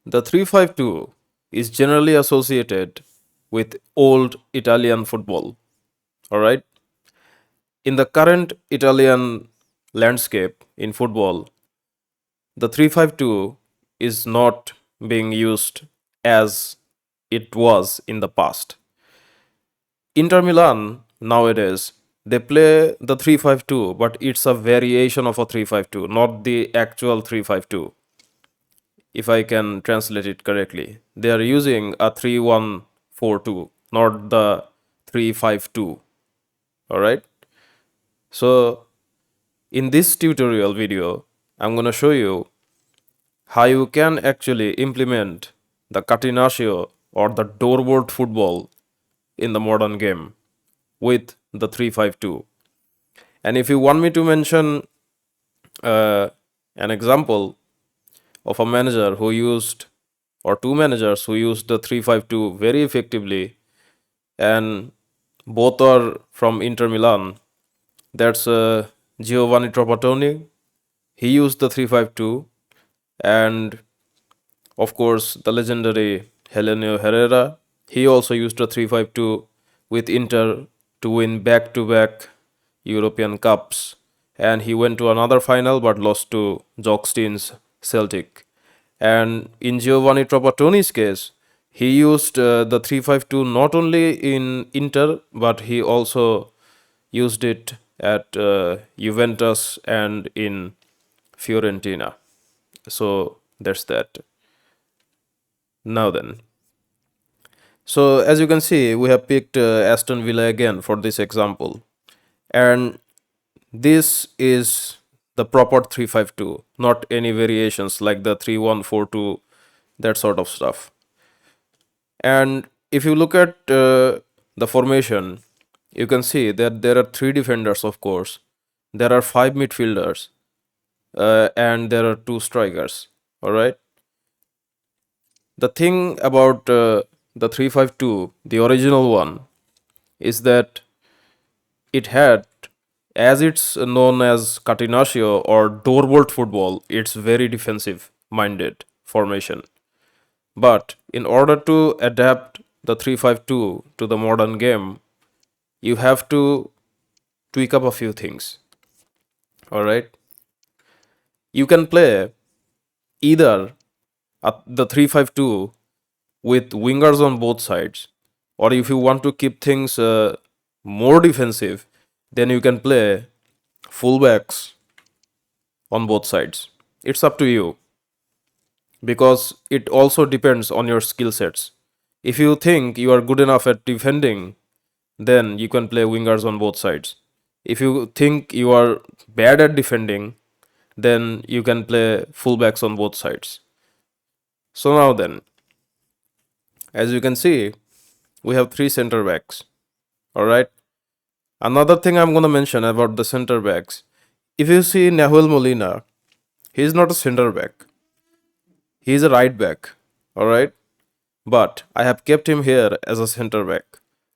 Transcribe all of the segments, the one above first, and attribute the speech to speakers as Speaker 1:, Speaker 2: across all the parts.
Speaker 1: The 3-5-2 is generally associated with old Italian football. All right. In the current Italian landscape in football, the 3-5-2 is not being used as it was in the past. Inter Milan nowadays they play the 3-5-2, but it's a variation of a 3-5-2, not the actual 3-5-2. If I can translate it correctly, they are using a 3-1-4-2, not the 3-5-2. All right. So in this tutorial video, I'm going to show you how you can actually implement the catenaccio or the doorbolt football in the modern game with the 3-5-2. And if you want me to mention uh, an example of a manager who used, or two managers who used the 3-5-2 very effectively, and both are from Inter Milan, that's Giovanni Trapattoni. He used the 3-5-2, and of course, the legendary Helenio Herrera, he also used a 3-5-2 with Inter to win back to back European Cups. And he went to another final but lost to Jock Stein's Celtic. And in Giovanni Trapattoni's case, he used the 3-5-2 not only in Inter but he also used it at Juventus and in Fiorentina. So that's that. Now then, so as you can see, we have picked Aston Villa again for this example. And this is the proper 3-5-2, not any variations like the 3-1-4-2, that sort of stuff. And if you look at the formation, you can see that there are three defenders, of course. There are five midfielders, and there are two strikers. All right. The thing about the 3-5-2, the original one, is that it had, as it's known as catenaccio or doorbolt football, it's very defensive minded formation. But in order to adapt the 3-5-2 to the modern game, you have to tweak up a few things. All right. You can play either the 3-5-2 with wingers on both sides, or if you want to keep things more defensive, then you can play fullbacks on both sides. It's up to you because it also depends on your skill sets. If you think you are good enough at defending, then you can play wingers on both sides. If you think you are bad at defending, then you can play fullbacks on both sides. So now then, as you can see, we have three center backs. All right. Another thing I'm going to mention about the center backs, if you see Nahuel Molina, he is not a center back. He is a right back. All right. But I have kept him here as a center back.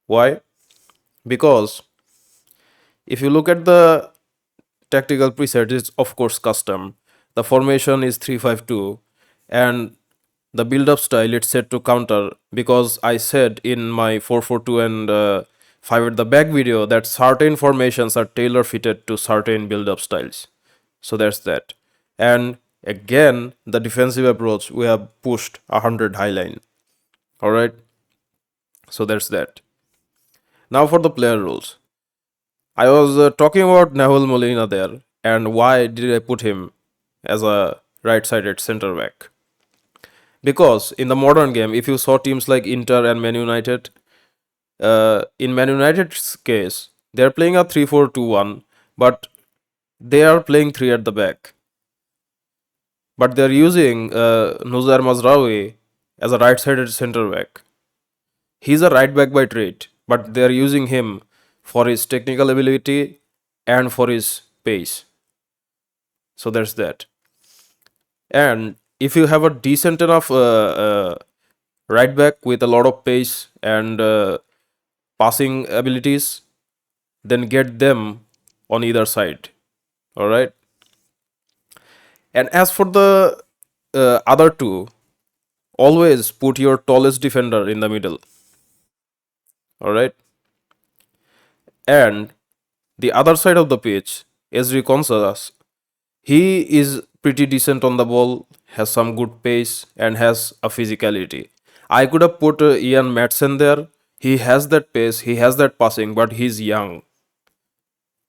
Speaker 1: Why? Because if you look at the tactical preset, it's of course custom. The formation is 3-5-2, and the build up style it's set to counter, because I said in my 4-4-2 and 5 at the back video that certain formations are tailor fitted to certain build up styles. So that's that. And again, the defensive approach, we have pushed 100 high line. All right. So that's that. Now for the player rules. I was talking about Nahuel Molina there, and why did I put him as a right-sided center back? Because in the modern game, if you saw teams like Inter and Man United, in Man United's case, they are playing a 3-4-2-1, but they are playing three at the back. But they are using Nuzar Mazraoui as a right-sided center back. He's a right back by trade, but they are using him for his technical ability and for his pace. So that's that. And if you have a decent enough right back with a lot of pace and passing abilities, then get them on either side. All right. And as for the other two, always put your tallest defender in the middle. All right. And the other side of the pitch, Ezri Konsa, he is pretty decent on the ball, has some good pace, and has a physicality. I could have put Ian Madsen there. He has that pace, he has that passing, but he's young.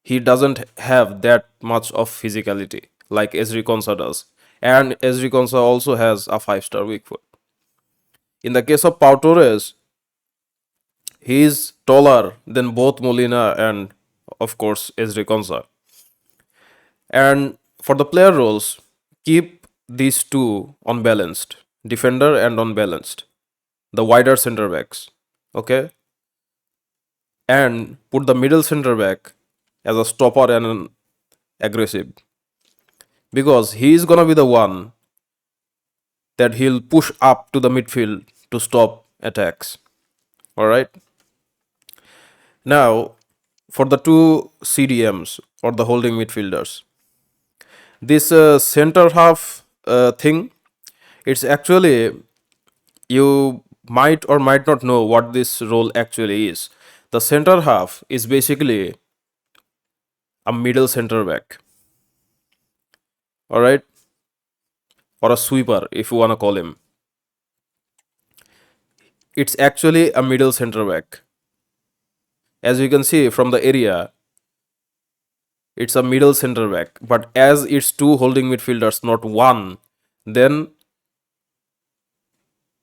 Speaker 1: He doesn't have that much of physicality like Ezri Konsa does. And Ezri Konsa also has a 5-star weak foot. In the case of Pau Torres, he is taller than both Molina and, of course, Ezri Konsa. And for the player roles, keep these two unbalanced, defender and unbalanced, the wider center backs. Okay? And put the middle center back as a stopper and an aggressive. Because he is gonna be the one that he'll push up to the midfield to stop attacks. Alright? Now, for the two CDMs or the holding midfielders, this center half thing, it's actually, you might or might not know what this role actually is. The center half is basically a middle center back, all right, or a sweeper if you want to call him. It's actually a middle center back. As you can see from the area, it's a middle center back, but as it's two holding midfielders, not one, then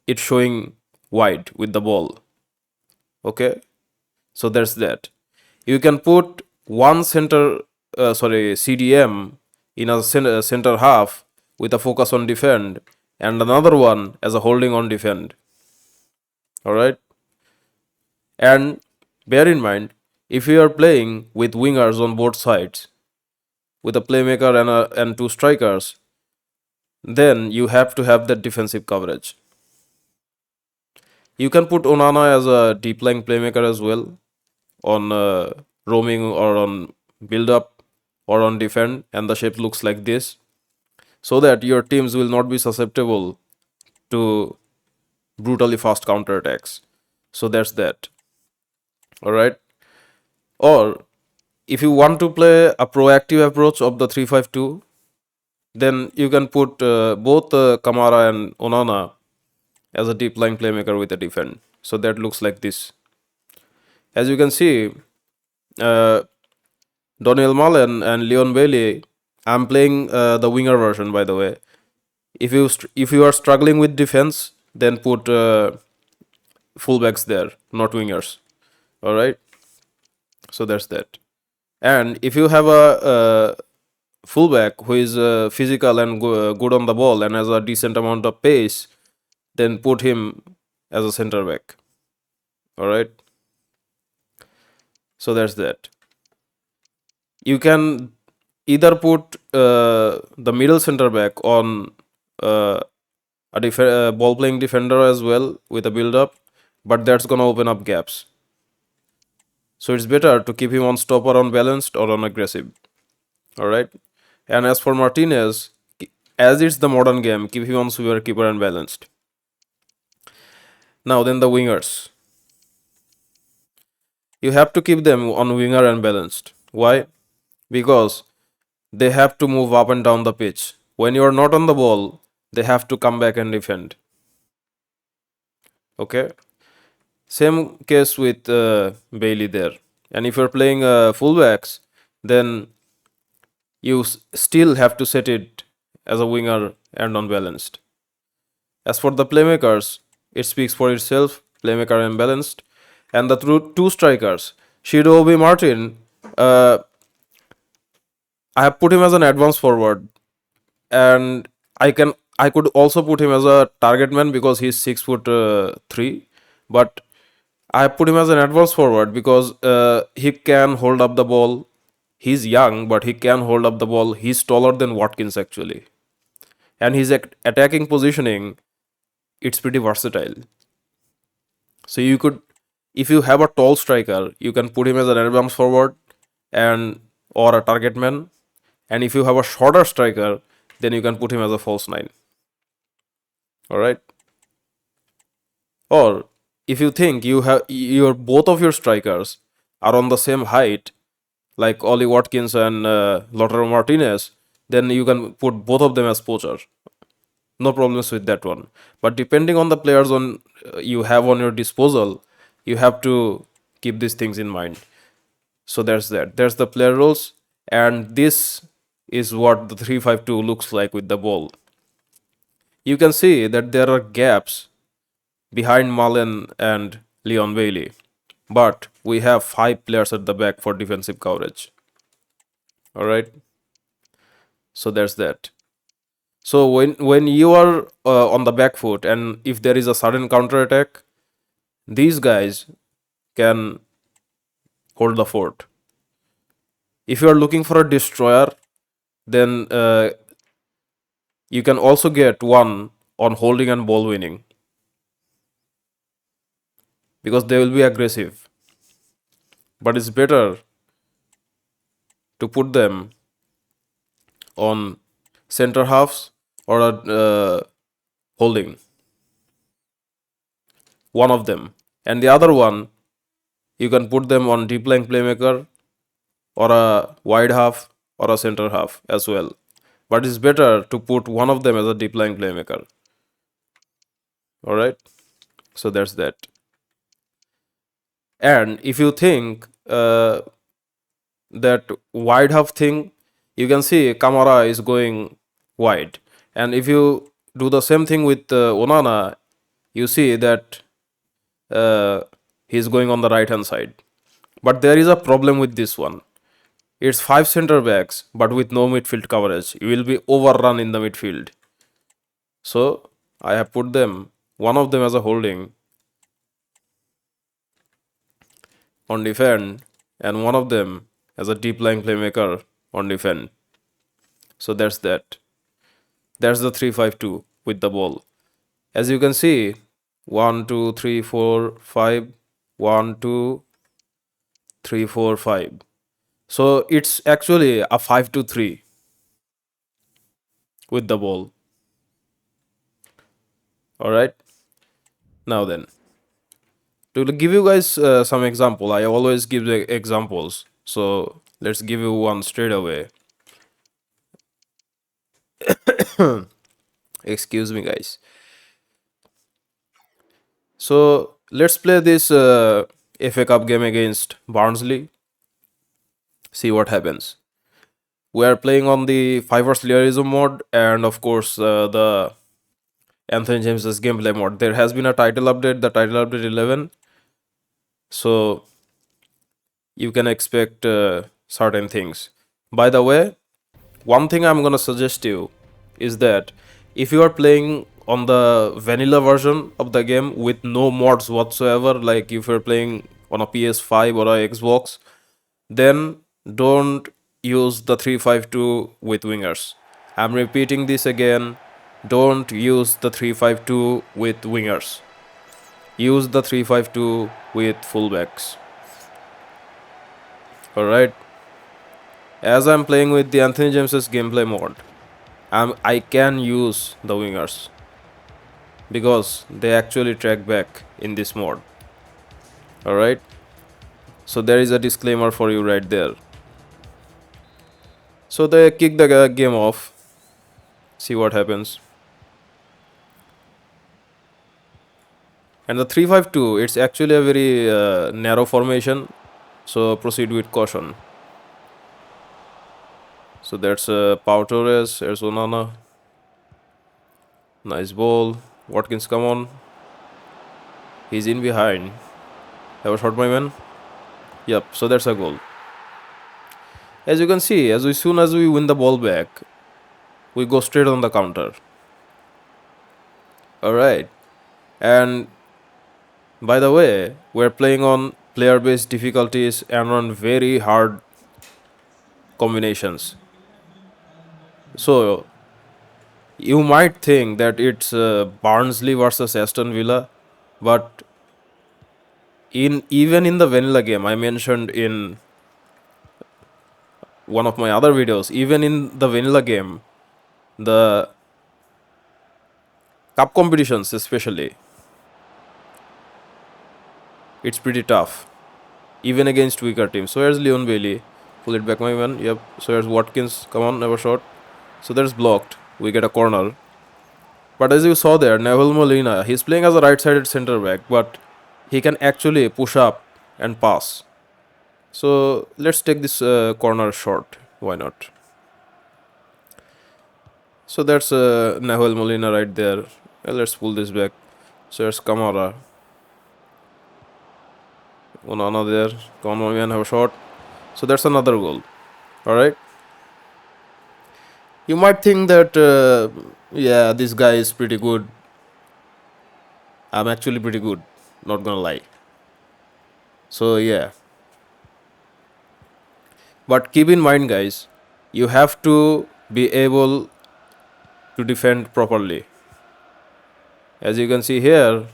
Speaker 1: it's showing wide with the ball. Okay, so there's that. You can put one CDM in a center half with a focus on defend, and another one as a holding on defend. All right, and bear in mind, if you are playing with wingers on both sides, with a playmaker and two strikers, then you have to have that defensive coverage. You can put Onana as a deep lying playmaker as well, on roaming or on build up or on defend, and the shape looks like this, so that your teams will not be susceptible to brutally fast counter attacks. So that's that. All right. Or if you want to play a proactive approach of the 3-5-2, then you can put both Kamara and Onana as a deep lying playmaker with a defend. So that looks like this. As you can see, uh, Daniel Mullen and Leon Bailey. I'm playing the winger version, by the way. If you are struggling with defense, then put fullbacks there, not wingers. All right. So that's that. And if you have a fullback who is physical and good on the ball and has a decent amount of pace, then put him as a center back. All right. So that's that. You can either put the middle center back on uh, a ball playing defender as well with a build up, but that's gonna open up gaps. So it's better to keep him on stopper, on balanced, or on aggressive. All right. And as for Martinez, as it's the modern game, keep him on sweeper, keeper, and balanced. Now then, the wingers. You have to keep them on winger and balanced. Why? Because they have to move up and down the pitch. When you are not on the ball, they have to come back and defend. Okay. Same case with Bailey there. And if you're playing fullbacks, then you still have to set it as a winger and unbalanced. As for the playmakers, it speaks for itself, playmaker and balanced. And the two strikers, Shido Obi Martin, I have put him as an advanced forward, and I could also put him as a target man because he's 6 foot 3, but I put him as an advanced forward because he can hold up the ball. He's young, but he can hold up the ball. He's taller than Watkins actually, and his attacking positioning, it's pretty versatile. So you could, if you have a tall striker, you can put him as an advanced forward and or a target man, and if you have a shorter striker, then you can put him as a false nine. All right. Or if you think you have your both of your strikers are on the same height, like Ollie Watkins and Lautaro Martinez, then you can put both of them as poacher. No problems with that one. But depending on the players on you have on your disposal, you have to keep these things in mind. So there's that. There's the player roles, and this is what the 3-5-2 looks like with the ball. You can see that there are gaps behind Malen and Leon Bailey, but we have 5 players at the back for defensive coverage. All right, so there's that. So when you are on the back foot, and if there is a sudden counter attack, these guys can hold the fort. If you are looking for a destroyer, then you can also get one on holding and ball winning because they will be aggressive. But it's better to put them on center halves or holding one of them, and the other one you can put them on deep line playmaker or a wide half or a center half as well. But it's better to put one of them as a deep line playmaker. All right, so that's that. And if you think that wide half thing, you can see Kamara is going wide, and if you do the same thing with Onana, you see that uh, he's going on the right hand side. But there is a problem with this one. It's 5 center backs, but with no midfield coverage. You will be overrun in the midfield. So I have put them, one of them as a holding on defend, and one of them as a deep line playmaker on defend. So that's that. That's the 3-5-2 with the ball. As you can see, 1, 2, 3, 4, 5, 1, 2, 3, 4, 5. So it's actually a 5-2-3 with the ball. All right. Now then, to give you guys some example, I always give the examples. So let's give you one straight away. Excuse me, guys. So let's play this FA Cup game against Barnsley. See what happens. We are playing on the Fivers Realism mode, and of course the Anthony James's gameplay mode. There has been a title update, the title update 11. So you can expect certain things. By the way, one thing I'm gonna suggest you is that if you are playing on the vanilla version of the game with no mods whatsoever, like if you're playing on a PS5 or a Xbox, then don't use the 352 with wingers. I'm repeating this again. Don't use the 352 with wingers. Use the 352 with fullbacks. Alright. As I'm playing with the Anthony James's gameplay mode, I can use the wingers because they actually track back in this mode. Alright. So there is a disclaimer for you right there. So they kick the game off. See what happens. And the 352, it's actually a very narrow formation. So proceed with caution. So that's Pau Torres, there's Onana. Nice ball. Watkins, come on. He's in behind. Have a shot, my man. Yep, so that's a goal. As you can see, soon as we win the ball back, we go straight on the counter. Alright. And by the way, we're playing on player based difficulties and on very hard combinations. So you might think that it's Barnsley versus Aston Villa, but even in the vanilla game, I mentioned in one of my other videos, even in the vanilla game, the cup competitions especially, it's pretty tough, even against weaker teams. So here's Leon Bailey. Pull it back, my man. Yep. So here's Watkins. Come on, never shot. So there's blocked. We get a corner. But as you saw there, Neville Molina, he's playing as a right-sided centre back, but he can actually push up and pass. So let's take this corner short. Why not? So that's Neville Molina right there. Let's pull this back. So there's Kamara. Onana there. Come on, man, have a shot. So that's another goal. All right. You might think that, yeah, this guy is pretty good. I'm actually pretty good. Not gonna lie. So yeah. But keep in mind, guys, you have to be able to defend properly. As you can see here,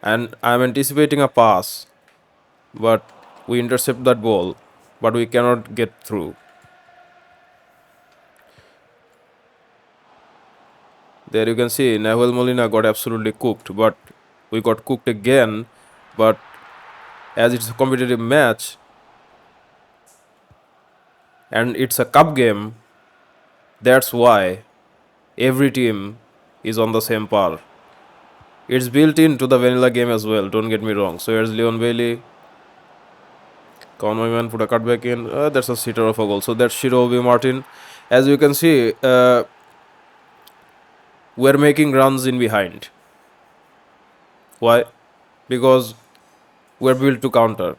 Speaker 1: and I'm anticipating a pass, but we intercept that ball, but we cannot get through. There you can see Nahuel Molina got absolutely cooked, but we got cooked again. But as it's a competitive match and it's a cup game, that's why every team is on the same par. It's built into the vanilla game as well, don't get me wrong. So here's Leon Bailey. Come on, my man, put a cut back in. That's a sitter of a goal. So that's Shiro B. Martin. As you can see, we're making runs in behind. Why? Because we're built to counter.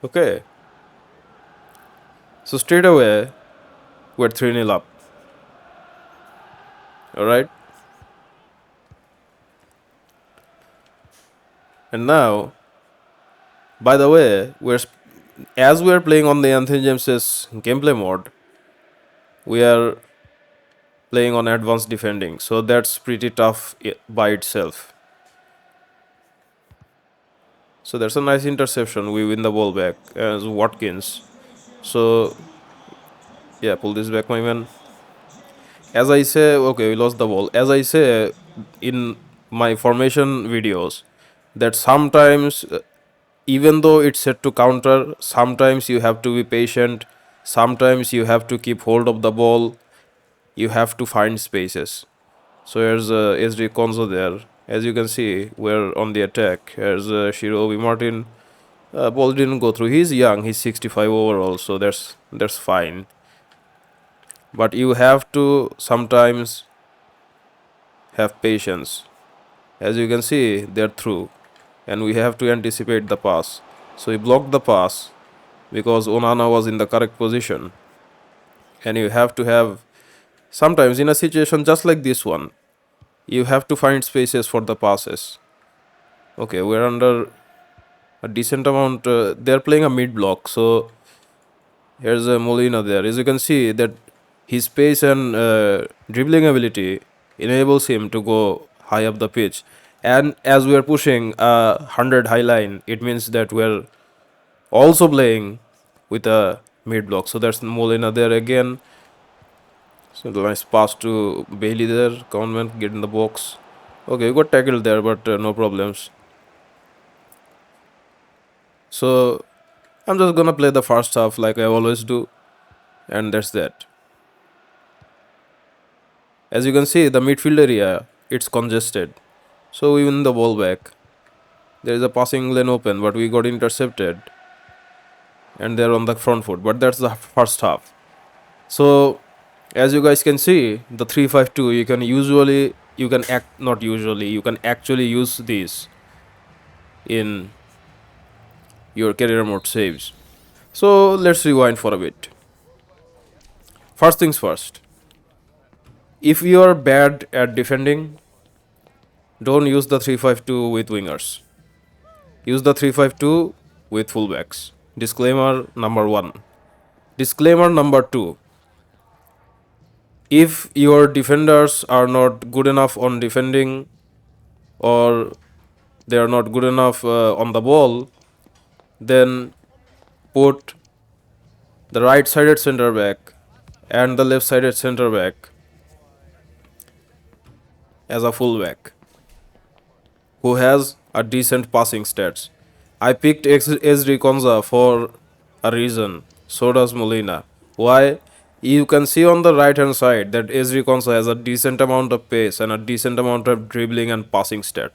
Speaker 1: Okay. So straight away, we're 3-0 up. Alright? And now, by the way, as we're playing on the Anthony James's gameplay mode, we are playing on advanced defending. So that's pretty tough by itself. So that's a nice interception. We win the ball back as Watkins. So yeah, pull this back, my man. As I say, okay, we lost the ball. As I say in my formation videos, that sometimes, even though it's set to counter, sometimes you have to be patient. Sometimes you have to keep hold of the ball. You have to find spaces. So here's SD Konzo there. As you can see, we're on the attack. Here's Shiro Obi Martin. Ball didn't go through. He's young. He's 65 overall, so that's fine. But you have to sometimes have patience. As you can see, they're through, and we have to anticipate the pass. So we blocked the pass because Onana was in the correct position, and you have to have sometimes in a situation just like this one, you have to find spaces for the passes. Okay, we're under a decent amount. They're playing a mid block, so here's a Molina there. As you can see that his pace and dribbling ability enables him to go high up the pitch. And as we are pushing a 100 high line, it means that we're also playing with a mid block. So that's Molina there again. So the nice pass to Bailey there. Come on, man, get in the box. Okay, got tackled there, but no problems. So I'm just gonna play the first half like I always do, and that's that. As you can see, the midfield area, it's congested. So we win the ball back. There is a passing lane open, but we got intercepted. And they're on the front foot. But that's the first half. So as you guys can see, the 3-5-2, you can act, not usually, you can actually use these in your career mode saves. So let's rewind for a bit. First things first. If you are bad at defending, don't use the 3-5-2 with wingers. Use the 3-5-2 with fullbacks. Disclaimer number 1. Disclaimer number 2. If your defenders are not good enough on defending or they are not good enough on the ball, then put the right-sided center back and the left-sided center back as a fullback who has a decent passing stats. I picked Ezri Konza for a reason. So does Molina. Why? You can see on the right hand side that Ezri Konza has a decent amount of pace and a decent amount of dribbling and passing stat.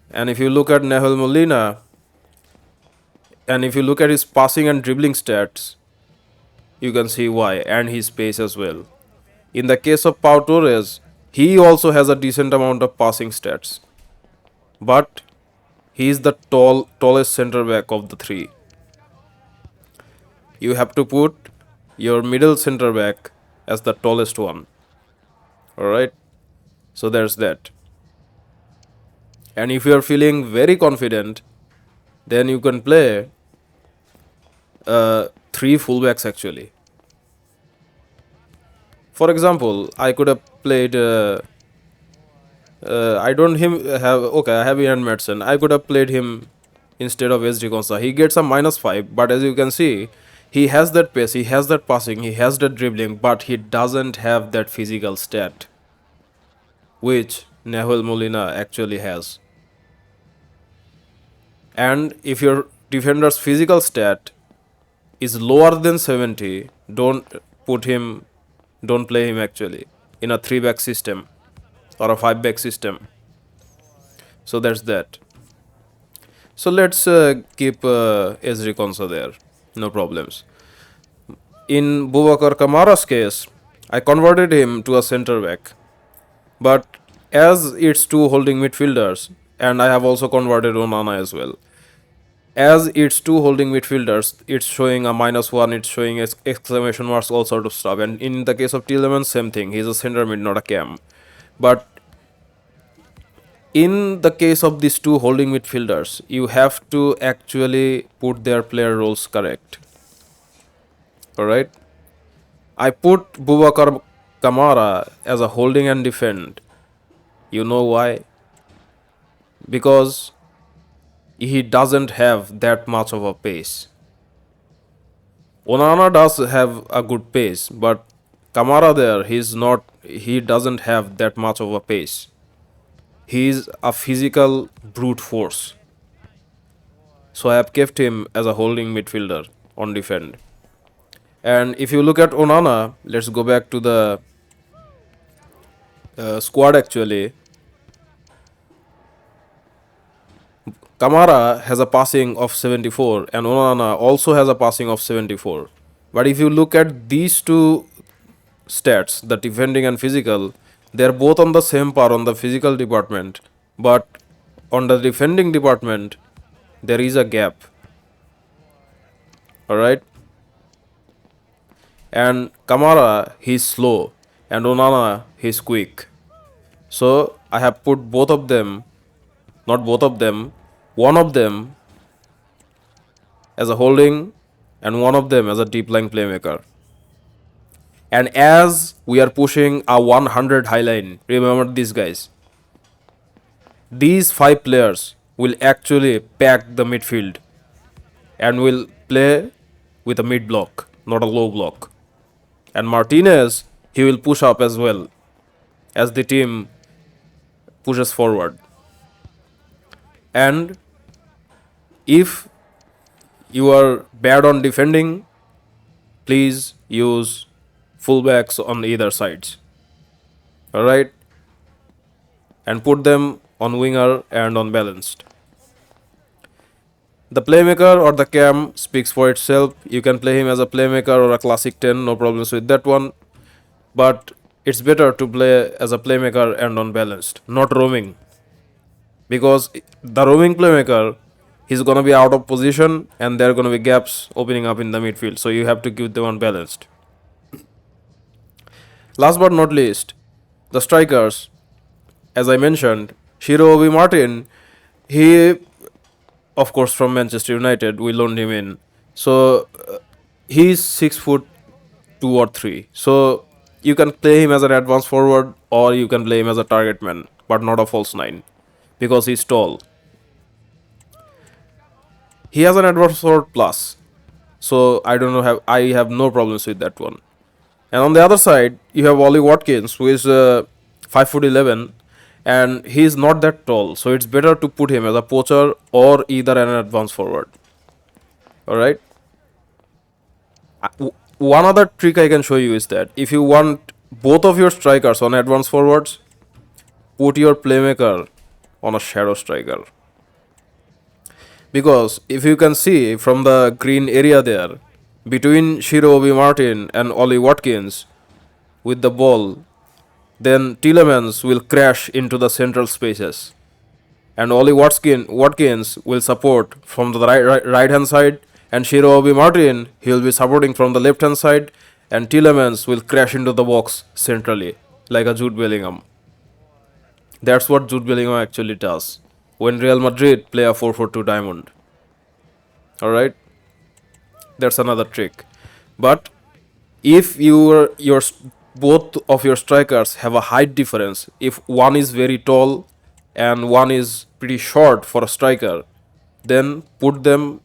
Speaker 1: And if you look at Nehel Molina, and if you look at his passing and dribbling stats, you can see why, and his pace as well. In the case of Pau Torres, he also has a decent amount of passing stats, but he is the tallest center back of the three. You have to put your middle center back as the tallest one. Alright, so there's that. And if you are feeling very confident, then you can play three fullbacks actually. For example, I could have played. I don't him have okay. I have Ian Madsen. I could have played him instead of SD Konsa. He gets a -5, but as you can see, he has that pace, he has that passing, he has that dribbling, but he doesn't have that physical stat, which Nahuel Molina actually has. And if your defender's physical stat is lower than 70, don't play him actually in a 3-back system or a 5-back system. So that's that. So let's keep Ezri Konsa there, no problems. In Boubacar Kamara's case, I converted him to a center back, but as it's two holding midfielders, and I have also converted Onana as well. As it's two holding midfielders, it's showing a -1, it's showing exclamation marks, all sort of stuff. And in the case of Tielemans, same thing. He's a center mid, not a cam. But in the case of these two holding midfielders, you have to actually put their player roles correct. Alright? I put Boubacar Kamara as a holding and defend. You know why? Because he doesn't have that much of a pace. Onana does have a good pace, but Kamara there, he doesn't have that much of a pace. He is a physical brute force. So I have kept him as a holding midfielder on defend. And if you look at Onana, let's go back to the squad actually. Kamara has a passing of 74 and Onana also has a passing of 74. But if you look at these two stats, the defending and physical, they are both on the same par on the physical department. But on the defending department, there is a gap. Alright? And Kamara, he's slow, and Onana, he's quick. So I have put both of them, not both of them, one of them as a holding and one of them as a deep line playmaker. And as we are pushing a 100 high line, remember these guys, these 5 players will actually pack the midfield and will play with a mid block, not a low block. And Martinez, he will push up as well as the team pushes forward. And if you are bad on defending, please use fullbacks on either sides. Alright? And put them on winger and on balanced. The playmaker or the cam speaks for itself. You can play him as a playmaker or a classic 10, no problems with that one. But it's better to play as a playmaker and on balanced, not roaming. Because the roaming playmaker, he's gonna be out of position and there are gonna be gaps opening up in the midfield. So you have to keep them unbalanced. Last but not least, the strikers. As I mentioned, Shiro Obi Martin, he, of course, from Manchester United, we loaned him in. So he's 6'2" or 3. So you can play him as an advanced forward or you can play him as a target man, but not a false 9 because he's tall. He has an advanced forward plus, so I have no problems with that one. And on the other side, you have Ollie Watkins, who is 5'11", and he is not that tall, so it's better to put him as a poacher or either an advance forward. All right. One other trick I can show you is that if you want both of your strikers on advance forwards, put your playmaker on a shadow striker. Because if you can see from the green area there, between Shiro Obi Martin and Ollie Watkins with the ball, then Tielemans will crash into the central spaces. And Ollie Watkins will support from the right hand side, and Shiro Obi Martin, he will be supporting from the left hand side, and Tielemans will crash into the box centrally, like a Jude Bellingham. That's what Jude Bellingham actually does when Real Madrid play a 4-4-2 diamond. Alright, that's another trick. But if your both of your strikers have a height difference, if one is very tall and one is pretty short for a striker, then put them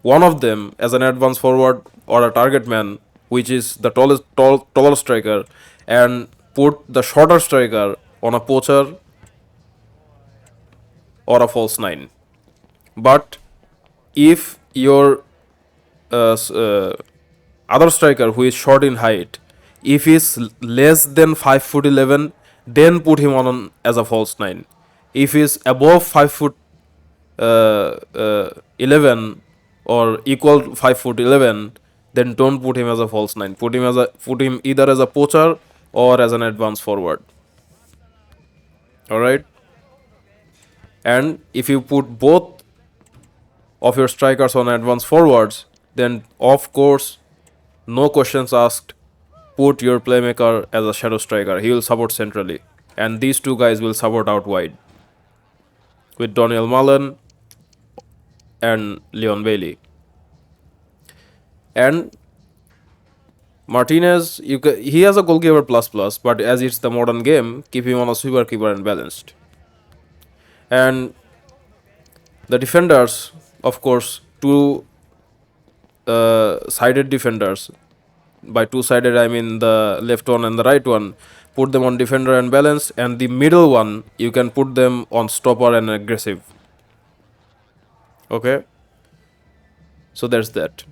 Speaker 1: one of them as an advance forward or a target man, which is the taller striker, and put the shorter striker on a poacher or a false nine. But if your other striker who is short in height, if he's less than 5'11", then put him on as a false nine. If he's above 5'11" or equal 5'11", then don't put him as a false nine. Put him either as a poacher or as an advance forward. All right. And if you put both of your strikers on advance forwards, then of course, no questions asked, put your playmaker as a shadow striker. He will support centrally, and these two guys will support out wide with Daniel Mullen and Leon Bailey. And Martinez, he has a goalkeeper plus, but as it's the modern game, keep him on a sweeper keeper and balanced. And the defenders, of course, two sided defenders. By two sided, I mean the left one and the right one. Put them on defender and balance, and the middle one, you can put them on stopper and aggressive. Okay, so there's that.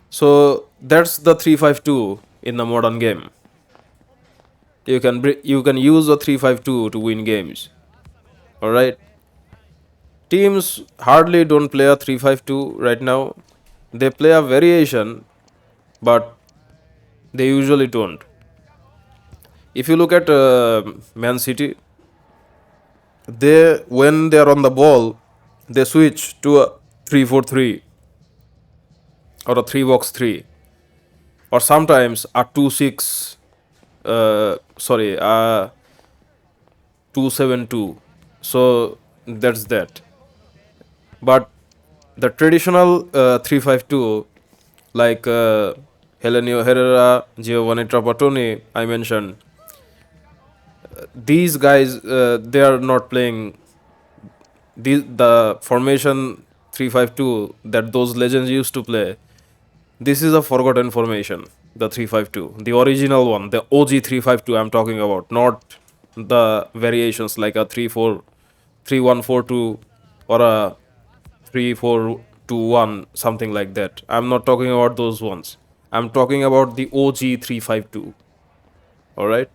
Speaker 1: So that's the 3-5-2 in the modern game. You can use a 3-5-2 to win games. All right. Teams hardly don't play a 3-5-2 right now. They play a variation, but they usually don't. If you look at Man City, when they are on the ball, they switch to a 3-4-3 or a 3-box-3, or sometimes a 2-6. 2-7-2. So that's that. But the traditional 3-5-2, like Helenio Herrera, Giovanni Trapattoni, I mentioned, these guys, they are not playing the formation 3-5-2 that those legends used to play. This is a forgotten formation, the 3-5-2, the original one, the OG 3-5-2 I'm talking about, not the variations like a 3-1-4-2 or a 3-4-2-1, something like that. I'm not talking about those ones. I'm talking about the OG 3-5-2. All right.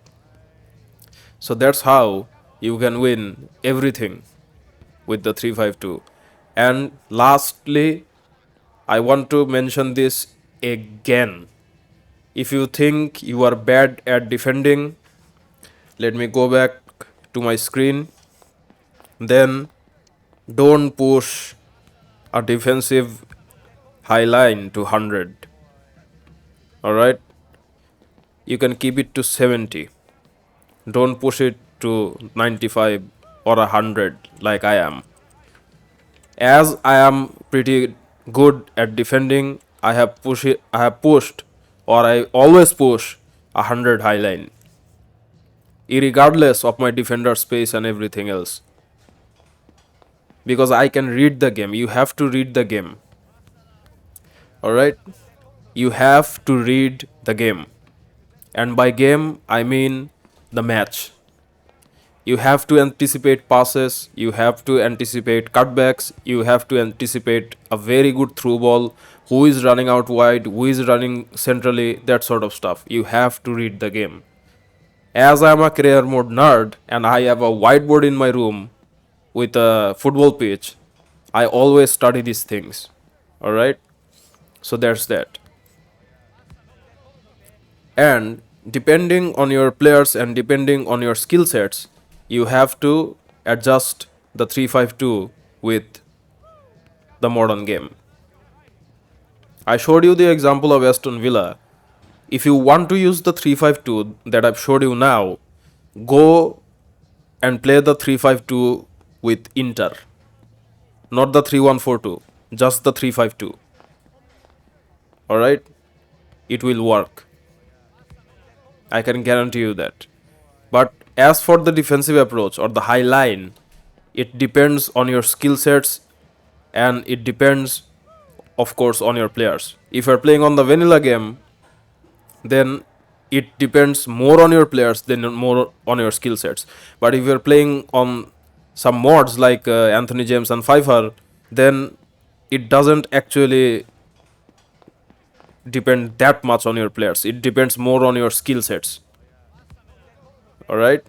Speaker 1: So that's how you can win everything with the 3-5-2. And lastly, I want to mention this again. If you think you are bad at defending, let me go back to my screen. Then don't push a defensive high line to 100. All right. You can keep it to 70. Don't push it to 95 or 100 like I am. As I am pretty good at defending, I have pushed, or I always push 100 high line, irregardless of my defender space and everything else. Because I can read the game. You have to read the game. All right? You have to read the game. And by game, I mean the match. You have to anticipate passes, you have to anticipate cutbacks, you have to anticipate a very good through ball, who is running out wide, who is running centrally, that sort of stuff. You have to read the game. As I'm a career mode nerd and I have a whiteboard in my room with a football pitch, I always study these things. Alright? So there's that. And depending on your players and depending on your skill sets, you have to adjust the 352 with the modern game. I showed you the example of Aston Villa. If you want to use the 352 that I've showed you now, go and play the 352 with Inter, not the 3142, just the 352. Alright? It will work. I can guarantee you that. But as for the defensive approach or the high line, it depends on your skill sets and it depends, of course, on your players. If you're playing on the vanilla game, then it depends more on your players than more on your skill sets. But if you're playing on some mods like Anthony James and Pfeiffer, then it doesn't actually depend that much on your players. It depends more on your skill sets. Alright?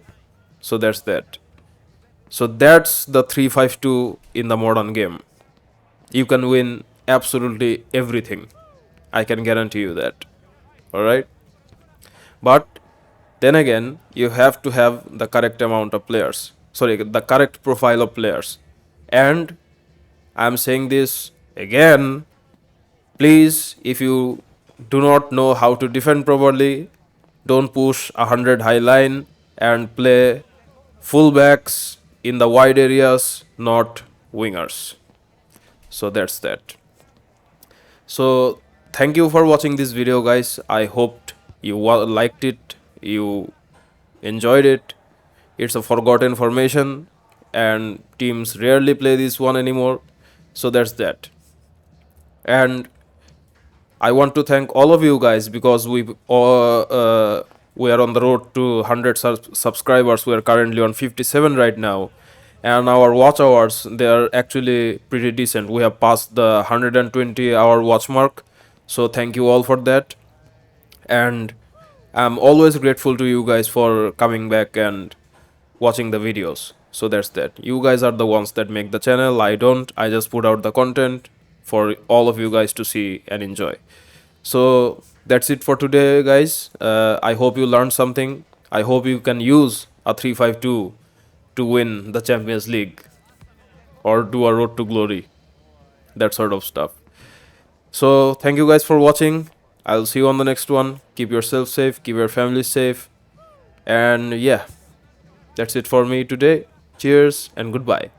Speaker 1: So that's that. So that's the 352 in the modern game. You can win absolutely everything. I can guarantee you that. Alright? But then again, you have to have the correct amount of players. Sorry, the correct profile of players. And I'm saying this again, please, if you do not know how to defend properly, don't push 100 high line and play fullbacks in the wide areas, not wingers. So that's that. So thank you for watching this video, guys. I hoped you liked it, you enjoyed it. It's a forgotten formation and teams rarely play this one anymore. So that's that. And I want to thank all of you guys because we are on the road to 100 subscribers. We are currently on 57 right now, and our watch hours, they are actually pretty decent. We have passed the 120-hour watch mark, so thank you all for that. And I'm always grateful to you guys for coming back and watching the videos. So that's that. You guys are the ones that make the channel. I don't. I just put out the content for all of you guys to see and enjoy. So that's it for today, guys. I hope you learned something. I hope you can use a 352 to win the Champions League or do a road to glory, that sort of stuff. So thank you guys for watching. I'll see you on the next one. Keep yourself safe, keep your family safe. And yeah, that's it for me today. Cheers and goodbye.